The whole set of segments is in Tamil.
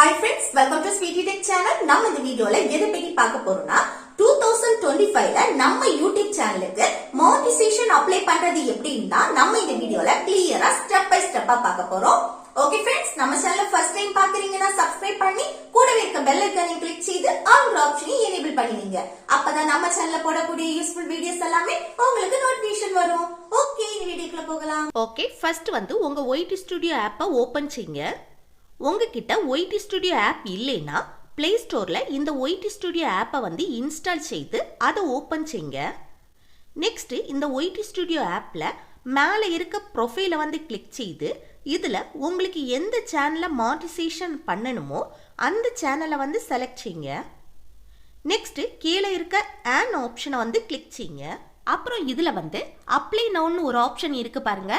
Hi friends, welcome to Sweetie Tech channel. நம்ம இந்த வீடியோல எதை பத்தி பார்க்க போறோம்னா 2025ல நம்ம YouTube சேனலுக்கு மானிடைசேஷன் அப்ளை பண்றது எப்படின்னா நம்ம இந்த வீடியோல கிளியரா ஸ்டெப் பை ஸ்டெப்பா பார்க்க போறோம். ஓகே फ्रेंड्स, நம்ம சேனலை ஃபர்ஸ்ட் டைம் பாக்குறீங்கன்னா சப்ஸ்கிரைப் பண்ணி கூடவே இருக்க பெல் ஐகானை கிளிக் செய்து ஆல் ஆப்ஷனை எனேபிள் பண்ணிடுங்க. அப்பதான் நம்ம சேனல்ல போடக்கூடிய யூஸ்ஃபுல் வீடியோஸ் எல்லாமே உங்களுக்கு நோட்டிஃபிகேஷன் வரும். ஓகே, இந்த வீடியோக்குள்ள போகலாம். ஓகே, ஃபர்ஸ்ட் உங்க OIT ஸ்டுடியோ ஆப்பை ஓபன் செய்யுங்க. உங்ககிட்ட OIT ஸ்டுடியோ ஆப் இல்லைன்னா பிளே ஸ்டோர்ல இந்த OIT ஸ்டுடியோ ஆப்பை இன்ஸ்டால் செய்து அதை ஓபன் செய்யுங்க. நெக்ஸ்ட் இந்த OIT ஸ்டுடியோ ஆப்ல மேலே இருக்க ப்ரொஃபைலை கிளிக் செய்து இதுல உங்களுக்கு எந்த சேனலை மானிடைசேஷன் பண்ணணுமோ அந்த சேனலை செலக்ட் செய்யுங்க. நெக்ஸ்ட் கீழே இருக்க ஆன் ஆப்ஷனை கிளிக் செய்யுங்க. அப்புறம் இதுல அப்ளை நவுன்னு ஒரு ஆப்ஷன் இருக்கு பாருங்க.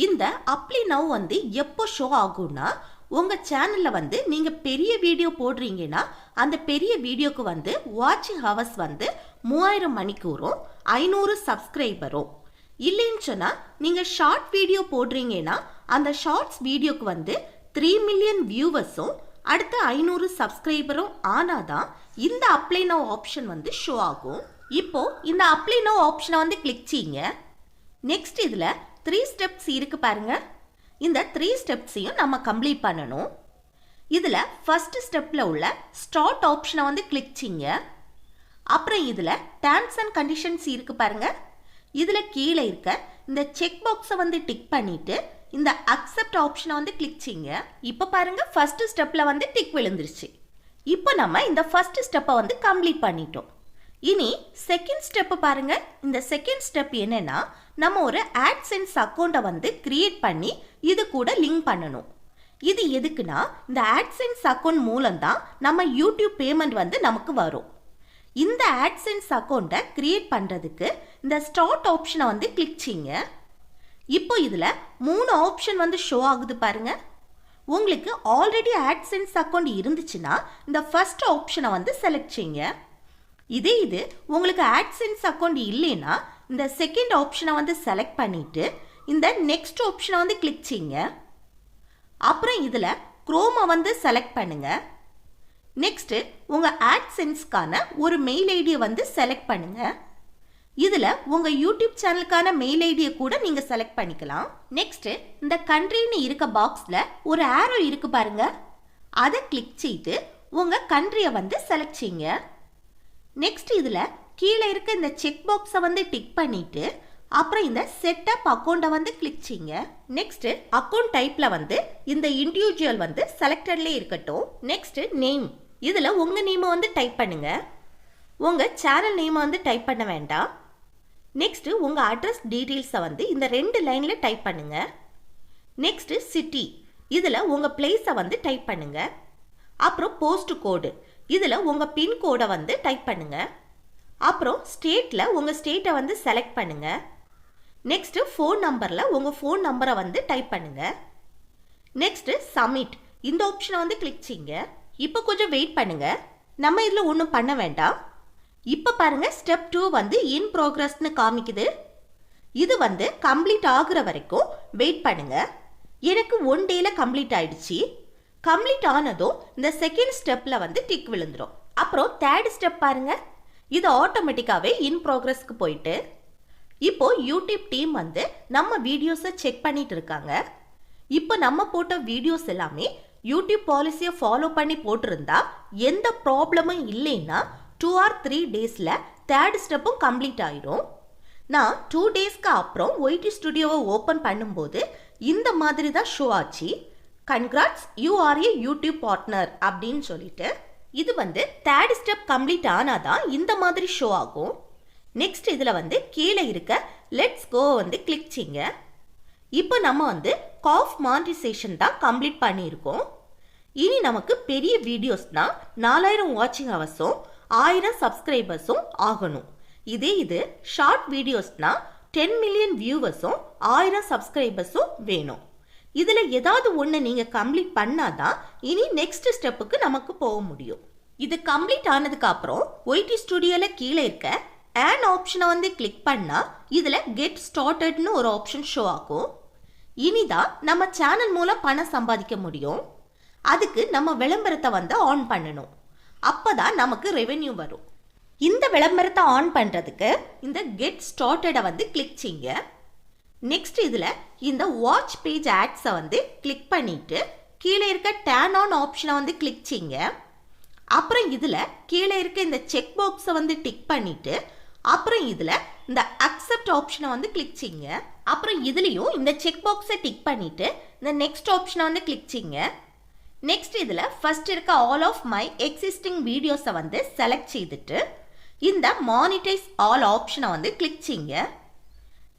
இந்த அப்ளை நவ் எப்போ ஷோ ஆகும்னா உங்க சேனல்ல நீங்க பெரிய வீடியோ போடுறீங்கன்னா அந்த பெரிய வீடியோக்கு வாட்சிங் ஹவர்ஸ் 3000 மணிக்கூறும் 500 சப்ஸ்கிரைபரும். இல்லைன்னு சொன்னா நீங்க ஷார்ட் வீடியோ போடுறீங்கன்னா அந்த ஷார்ட்ஸ் வீடியோக்கு 3 மில்லியன் வியூவர்ஸும் அடுத்து 500 சப்ஸ்கிரைபரும் ஆனாதான் இந்த அப்ளை நவ் ஆப்ஷன் ஷோ ஆகும். இப்போ இந்த அப்ளை நவ் ஆப்ஷனை கிளிக் செய்யுங்க. நெக்ஸ்ட் இதுல 3 ஸ்டெப்ஸ் இருக்கு பாருங்க. இந்த 3 ஸ்டெப்ஸையும் நம்ம கம்ப்ளீட் பண்ணணும். இதுல ஃபர்ஸ்ட் ஸ்டெப்ல உள்ள ஸ்டார்ட் ஆப்ஷனை கிளிக் செய்யுங்க. அப்புறம் இதுல டர்ம்ஸ் அண்ட் கண்டிஷன்ஸ் இருக்கு பாருங்க. இதுல கீழே இருக்க இந்த செக் பாக்ஸை டிக் பண்ணிட்டு இந்த அக்செப்ட் ஆப்ஷனை கிளிக் செய்யுங்க. இப்போ பாருங்க ஃபர்ஸ்ட் ஸ்டெப்ல டிக் விழுந்துருச்சு. இப்போ நம்ம இந்த ஃபர்ஸ்ட் ஸ்டெப்பை கம்ப்ளீட் பண்ணிட்டோம். இனி செகண்ட் ஸ்டெப் பாருங்க. இந்த செகண்ட் ஸ்டெப் என்னன்னா நம்ம ஒரு AdSense அக்கௌண்ட்டை கிரியேட் பண்ணி இது கூட லிங்க் பண்ணணும். இது எதுக்குன்னா இந்த AdSense அக்கௌண்ட் மூலம் தான் நம்ம யூடியூப் பேமெண்ட் நமக்கு வரும். இந்த AdSense அக்கௌண்ட்டை கிரியேட் பண்றதுக்கு இந்த ஸ்டார்ட் ஆப்ஷனை கிளிக் செய்யுங்க. இப்போ இதுல 3 ஆப்ஷன் ஷோ ஆகுது பாருங்க. உங்களுக்கு ஆல்ரெடி AdSense அக்கௌண்ட் இருந்துச்சுன்னா இந்த ஃபர்ஸ்ட் ஆப்ஷனை செலக்ட் செய்யுங்க. இது உங்களுக்கு AdSense அக்கௌண்ட் இல்லைன்னா இந்த செகண்ட் ஆப்ஷனை செலக்ட் பண்ணிட்டு இந்த நெக்ஸ்ட் ஆப்ஷனை கிளிக் செய்யுங்க. அப்புறம் இதுல குரோமை செலக்ட் பண்ணுங்க. நெக்ஸ்ட் உங்க AdSenseக்கான ஒரு மெயில் ஐடியை செலக்ட் பண்ணுங்க. இதுல உங்க யூடியூப் சேனலுக்கான மெயில் ஐடியை கூட நீங்க செலக்ட் பண்ணிக்கலாம். நெக்ஸ்ட் இந்த கண்ட்ரின்னு இருக்க பாக்ஸ்ல ஒரு ஆரோ இருக்கு பாருங்க. அதை கிளிக் செய்து உங்க கண்ட்ரியை செலக்ட் செய்யுங்க. நெக்ஸ்ட் இதுல கீழே இருக்க இந்த செக் பாக்ஸை டிக் பண்ணிட்டு அப்புறம் இந்த செட்டப் அக்கௌண்ட்டை கிளிக் செய்யுங்க. நெக்ஸ்ட் அக்கௌண்ட் டைப்ல இந்த இண்டிவிஜுவல் செலக்டட்ல இருக்கட்டும். நெக்ஸ்ட் நேம், இதுல உங்க நேமை டைப் பண்ணுங்க. உங்க சேனல் நேமை டைப் பண்ண வேண்டாம். நெக்ஸ்ட் உங்க அட்ரஸ் டீடைல்ஸை இந்த 2 லைன்ல டைப் பண்ணுங்க. நெக்ஸ்ட் சிட்டி, இதுல உங்க பிளேஸை டைப் பண்ணுங்க. அப்புறம் போஸ்ட் கோடு, இதுல உங்க பின் கோடை டைப் பண்ணுங்க. அப்புறம் ஸ்டேட்ல உங்க ஸ்டேட்டை செலக்ட் பண்ணுங்க. நெக்ஸ்ட் ஃபோன் நம்பர்ல உங்க ஃபோன் நம்பரை டைப் பண்ணுங்க. நெக்ஸ்ட் சப்மிட், இந்த ஆப்ஷனை கிளிக் செய்யுங்க. இப்போ கொஞ்சம் வெயிட் பண்ணுங்க. நம்ம இதுல ஒன்றும் பண்ண வேண்டாம். இப்போ பாருங்க ஸ்டெப் 2 இன் ப்ரோக்ரஸ்னு காமிக்குது. இது கம்ப்ளீட் ஆகுற வரைக்கும் வெயிட் பண்ணுங்க. எனக்கு 1 டேல கம்ப்ளீட் ஆயிடுச்சு. கம்ப்ளீட் ஆனதும் இந்த செகண்ட் ஸ்டெப்ல டிக் விழுந்துரும். அப்புறம் தேர்ட் ஸ்டெப் பாருங்க. இது ஆட்டோமேட்டிக்காவே இன் ப்ரோக்ரஸ்க்கு போயிட்டு இப்போ யூடியூப் டீம் நம்ம வீடியோஸை செக் பண்ணிட்டு இருக்காங்க. இப்போ நம்ம போட்ட வீடியோஸ் எல்லாமே யூடியூப் பாலிசியை ஃபாலோ பண்ணி போட்டிருந்தா எந்த ப்ராப்ளமும் இல்லைன்னா 2 or 3 டேஸ்ல தேர்ட் ஸ்டெப்பும் கம்ப்ளீட் ஆயிடும். நான் 2 டேஸ்க்கு அப்புறம் OIT ஸ்டுடியோவை ஓபன் பண்ணும்போது இந்த மாதிரி தான் ஷோ ஆச்சு. Congrats, you R A YouTube partner அப்படின்னு சொல்லிட்டு இது தேர்ட் ஸ்டெப் கம்ப்ளீட் ஆனாதான் இந்த மாதிரி ஷோ ஆகும். நெக்ஸ்ட் இதுல கீழே இருக்க லெட்ஸ் கோ கிளிக் செய்யுங்க. இப்போ நம்ம காஃப் மானிடைசேஷன் தான் கம்ப்ளீட் பண்ணியிருக்கோம். இனி நமக்கு பெரிய வீடியோஸ்னா 4000 வாட்சிங் ஹவர்ஸும் 1000 சப்ஸ்கிரைபர்ஸும் ஆகணும். இது ஷார்ட் வீடியோஸ்னா 10 மில்லியன் வியூவர்ஸும் 1000 சப்ஸ்கிரைபர்ஸும் வேணும். இதுல ஏதாவது ஒன்று நீங்க கம்ப்ளீட் பண்ணாதான் இனி நெக்ஸ்ட் ஸ்டெப்புக்கு நமக்கு போக முடியும். இது கம்ப்ளீட் ஆனதுக்கு அப்புறம் OIT ஸ்டுடியோல கீழே இருக்க ஆன் ஆப்ஷனை கிளிக் பண்ணா இதுல கெட் ஸ்டார்டட்னு ஒரு ஆப்ஷன் ஷோ ஆகும். இனிதான் நம்ம சேனல் மூலம் பணம் சம்பாதிக்க முடியும். அதுக்கு நம்ம விளம்பரத்தை வந்து ஆன் பண்ணணும். அப்பதான் நமக்கு ரெவென்யூ வரும். இந்த விளம்பரத்தை ஆன் பண்றதுக்கு இந்த கெட் ஸ்டார்டடை வந்து கிளிக் செய்யுங்க. நெக்ஸ்ட் இதில் இந்த வாட்ச் பேஜ் ஆட்ஸை வந்து கிளிக் பண்ணிட்டு கீழே இருக்க டர்ன் ஆன் ஆப்ஷனை வந்து கிளிக் செய்யுங்க. அப்புறம் இதில் கீழே இருக்க இந்த செக் பாக்ஸை வந்து டிக் பண்ணிட்டு அப்புறம் இதில் இந்த அக்செப்ட் ஆப்ஷனை வந்து கிளிக் செய்யுங்க. அப்புறம் இதுலேயும் இந்த செக் பாக்ஸை டிக் பண்ணிட்டு இந்த நெக்ஸ்ட் ஆப்ஷனை வந்து கிளிக் செய்யுங்க. நெக்ஸ்ட் இதில் ஃபர்ஸ்ட் இருக்க ஆல் ஆஃப் மை எக்ஸிஸ்டிங் வீடியோஸை வந்து செலக்ட் செய்துட்டு இந்த மானிட்டைஸ் ஆல் ஆப்ஷனை வந்து கிளிக் செய்யுங்க.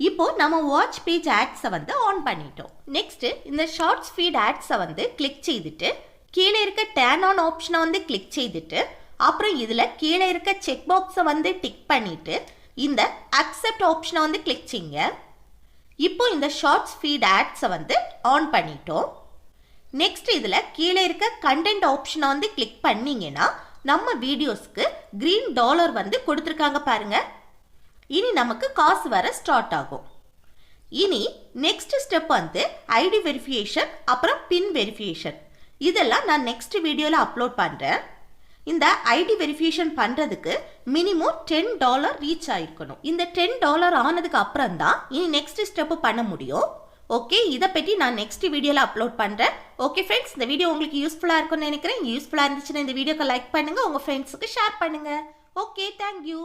இப்போ நம்ம வாட்ச் பேஜ் ஆட்ஸை வந்து ஆன் பண்ணிட்டோம். நெக்ஸ்ட் இந்த ஷார்ட்ஸ் ஃபீட் ஆட்ஸை வந்து கிளிக் செய்துட்டு கீழே இருக்க டர்ன் ஆன் ஆப்ஷனை வந்து கிளிக் செய்துட்டு அப்புறம் இதில் கீழே இருக்க செக் பாக்ஸை வந்து டிக் பண்ணிட்டு இந்த அக்செப்ட் ஆப்ஷனை வந்து கிளிக் செய்யுங்க. இப்போ இந்த ஷார்ட்ஸ் ஃபீட் ஆட்ஸை வந்து ஆன் பண்ணிட்டோம். நெக்ஸ்ட் இதில் கீழே இருக்க கண்டென்ட் ஆப்ஷனை வந்து கிளிக் பண்ணீங்கன்னா நம்ம வீடியோஸ்க்கு கிரீன் டாலர் வந்து கொடுத்துருக்காங்க பாருங்க. இனி நமக்கு காசு வர ஸ்டார்ட் ஆகும். இனி நெக்ஸ்ட் ஸ்டெப் வந்து ஐடி வெரிஃபிகேஷன் அப்புறம் பின் வெரிஃபிகேஷன். இதெல்லாம் நான் நெக்ஸ்ட் வீடியோவில் அப்லோட் பண்ணுறேன். இந்த ஐடி வெரிஃபிகேஷன் பண்ணுறதுக்கு மினிமம் $10 ரீச் ஆயிருக்கணும். இந்த $10 ஆனதுக்கு அப்புறம் தான் இனி நெக்ஸ்ட் ஸ்டெப்பு பண்ண முடியும். ஓகே, இதை பற்றி நான் நெக்ஸ்ட் வீடியோவில் அப்லோட் பண்ணுறேன். ஓகே ஃப்ரெண்ட்ஸ், இந்த வீடியோ உங்களுக்கு யூஸ்ஃபுல்லாக இருக்கும்னு நினைக்கிறேன். யூஸ்ஃபுல்லாக இருந்துச்சுன்னா இந்த வீடியோக்கு லைக் பண்ணுங்கள், உங்கள் ஃப்ரெண்ட்ஸுக்கு ஷேர் பண்ணுங்கள். Okay, thank you.